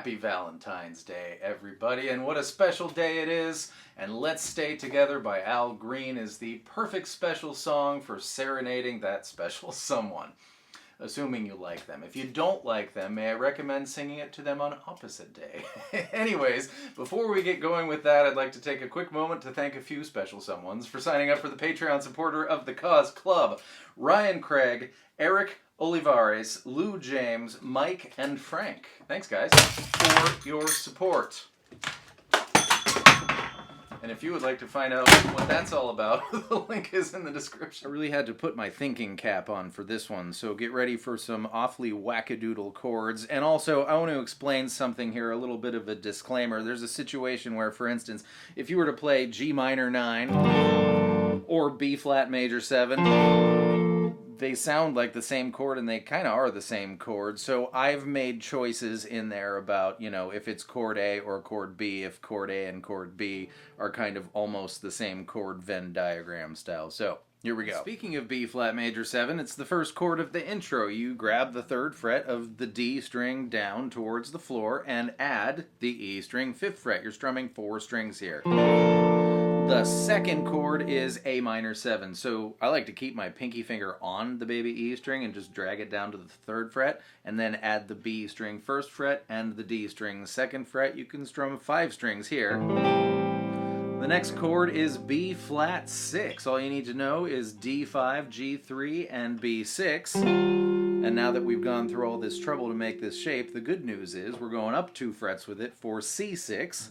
Happy Valentine's Day, everybody, and what a special day it is. And Let's Stay Together by Al Green is the perfect special song for serenading that special someone, assuming you like them. If you don't like them, may I recommend singing it to them on opposite day. Anyways, before we get going with that, I'd like to take a quick moment to thank a few special someones for signing up for the Patreon supporter of the Cause Club. Ryan Craig, Eric Olivares, Lou James, Mike, and Frank. Thanks, guys, for your support. And if you would like to find out what that's all about, the link is in the description. I really had to put my thinking cap on for this one, so get ready for some awfully wackadoodle chords. And also, I want to explain something here, a little bit of a disclaimer. There's a situation where, for instance, if you were to play G minor 9 or B flat major 7, they sound like the same chord, and they kind of are the same chord. So I've made choices in there about, you know, if it's chord A or chord B, if chord A and chord B are kind of almost the same chord Venn diagram style. So here we go. Speaking of B flat major 7, it's the first chord of the intro. You grab the 3rd fret of the D string down towards the floor and add the E string 5th fret. You're strumming 4 strings here. The 2nd chord is A minor 7, so I like to keep my pinky finger on the baby E string and just drag it down to the 3rd fret, and then add the B string 1st fret and the D string 2nd fret. You can strum 5 strings here. The next chord is B flat 6. All you need to know is D5, G3, and B6. And now that we've gone through all this trouble to make this shape, the good news is we're going up 2 frets with it for C6.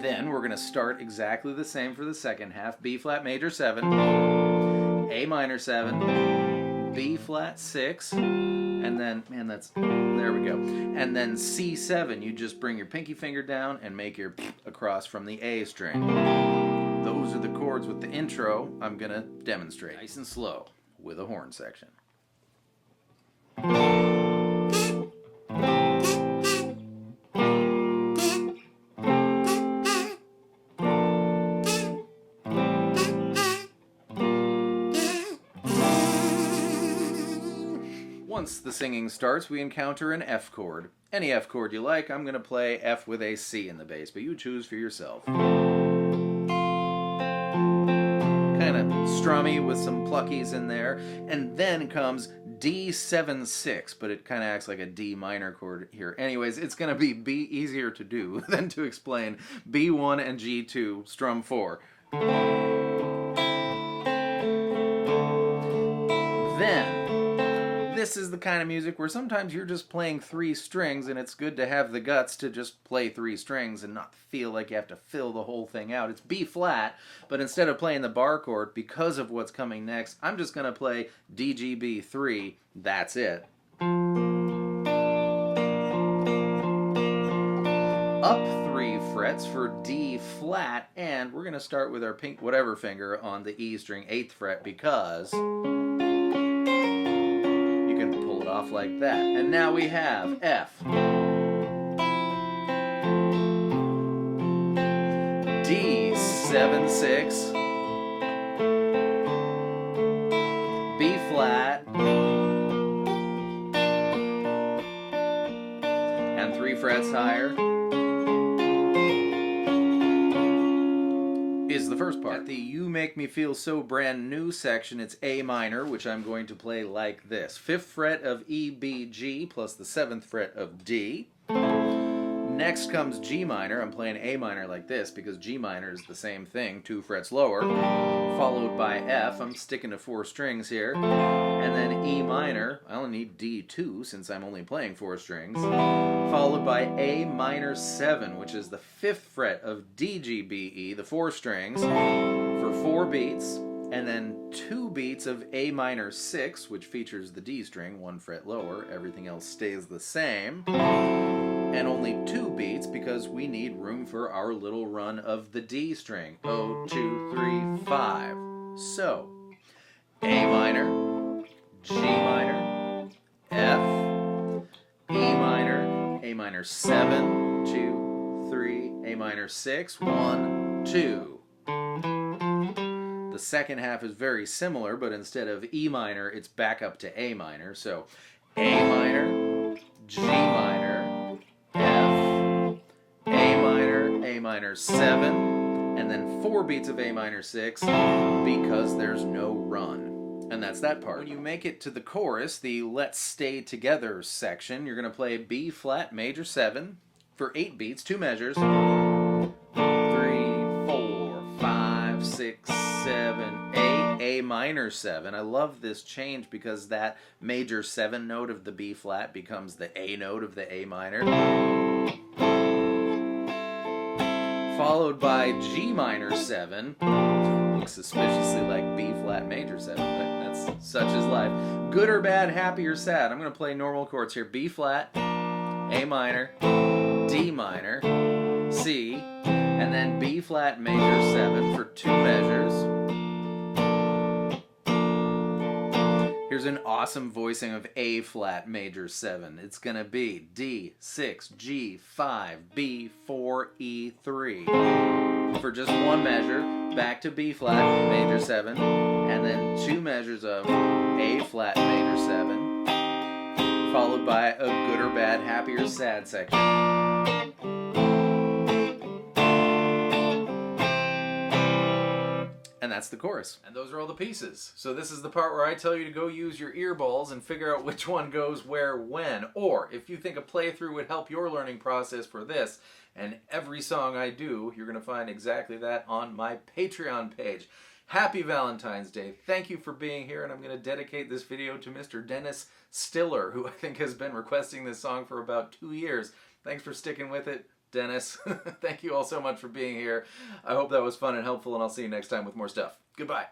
Then we're going to start exactly the same for the second half. B flat major 7, A minor 7, B flat 6, and then, man, there we go. And then C7, you just bring your pinky finger down and make your across from the A string. Those are the chords with the intro I'm going to demonstrate. Nice and slow with a horn section. Once the singing starts, we encounter an F chord. Any F chord you like. I'm going to play F with a C in the bass, but you choose for yourself. Kind of strummy with some pluckies in there. And then comes D7-6, but it kind of acts like a D minor chord here. Anyways, it's going to be B easier to do than to explain. B1 and G2, strum 4. Then, this is the kind of music where sometimes you're just playing 3 strings, and it's good to have the guts to just play 3 strings and not feel like you have to fill the whole thing out. It's B flat, but instead of playing the bar chord, because of what's coming next, I'm just going to play DGB3. That's it. Up 3 frets for D flat, and we're going to start with our pink whatever finger on the E string 8th fret because off like that. And now we have F, D7-6, B flat, and 3 frets higher is the first part. At the You Make Me Feel So Brand New section, it's A minor, which I'm going to play like this. 5th fret of E, B, G, plus the 7th fret of D. Next comes G minor. I'm playing A minor like this because G minor is the same thing, 2 frets lower. Followed by F. I'm sticking to 4 strings here. And then E minor. I only need D2 since I'm only playing 4 strings. Followed by A minor 7, which is the 5th fret of D, G, B, E, the 4 strings, for 4 beats. And then 2 beats of A minor 6, which features the D string, 1 fret lower. Everything else stays the same. And only 2 beats because we need room for our little run of the D string. 0, 2, 3, 5. So, A minor, G minor, F, E minor, A minor 7, 2, 3, A minor 6, 1, 2. The second half is very similar, but instead of E minor, it's back up to A minor. So, A minor, G minor, minor 7, and then 4 beats of A minor 6 because there's no run. And that's that part. When you make it to the chorus, the Let's Stay Together section, you're going to play B flat major 7 for 8 beats, 2 measures. 3, 4, 5, 6, 7, 8. A minor 7. I love this change because that major 7 note of the B flat becomes the A note of the A minor. Followed by G minor 7. Looks suspiciously like B flat major 7, but that's such is life. Good or bad, happy or sad. I'm going to play normal chords here. B flat, A minor, D minor, C, and then B flat major 7 for 2 measures. Here's an awesome voicing of A flat major 7. It's going to be D, 6, G, 5, B, 4, E, 3. For just 1 measure, back to B flat major 7, and then 2 measures of A flat major 7, followed by a good or bad, happy or sad section. And that's the chorus. And those are all the pieces. So this is the part where I tell you to go use your earballs and figure out which one goes where when. Or if you think a playthrough would help your learning process for this and every song I do, you're going to find exactly that on my Patreon page. Happy Valentine's Day. Thank you for being here, and I'm going to dedicate this video to Mr. Dennis Stiller, who I think has been requesting this song for about 2 years. Thanks for sticking with it, Dennis. Thank you all so much for being here. I hope that was fun and helpful, and I'll see you next time with more stuff. Goodbye.